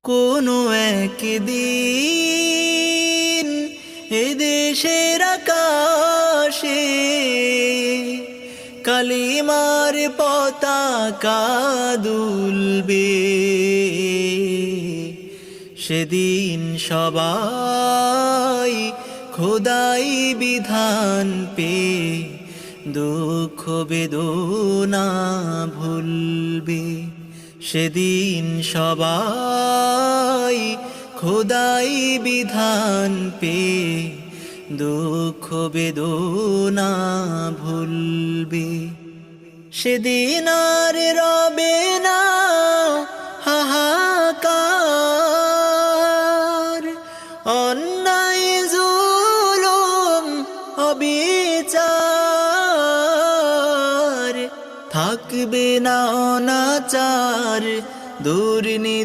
কোনো একদিন এ দেশের আকাশে কালিমার পতাকা দুলবে, সেদিন সবাই খোদাই বিধান পে দুঃখ বেদনা ভুলবে। সেদিন সবাই খোদাই বিধান পে দুঃখ বেদনা ভুলবে। সেদিন আর রবে না হাহাকার, অন্যায় জুলুম অবিচার, থাকবে না অনাচার দুর্নীতি